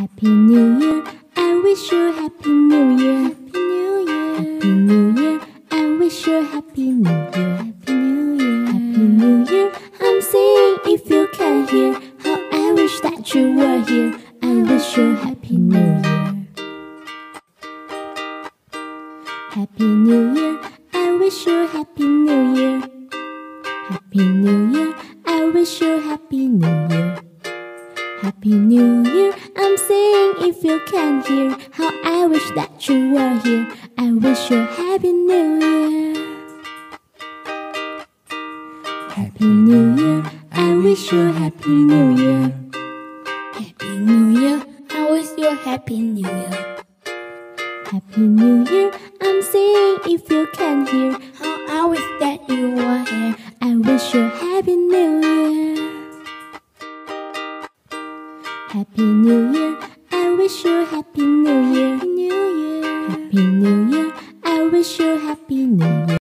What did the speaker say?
Happy New Year, I wish you Happy New Year. Happy New Year, Happy New Year, I wish you Happy New Year. Happy New Year, Happy New Year, I'm singing if you can hear how I wish that you were here. I wish you Happy New Year. Happy New Year, I wish you Happy New Year. Happy New Year, I wish you Happy New Year. Happy New Year, I'm singing if you can hear how I wish that you were here. I wish you Happy New Year. Happy New Year, I wish you Happy New Year. Happy New Year, I wish you Happy New Year. Happy New Year, I'm singing if you can hear How I wish that you were here. I wish you Happy New Year. Happy New Year, I wish you Happy New Year. Happy New Year, I wish you Happy New Year.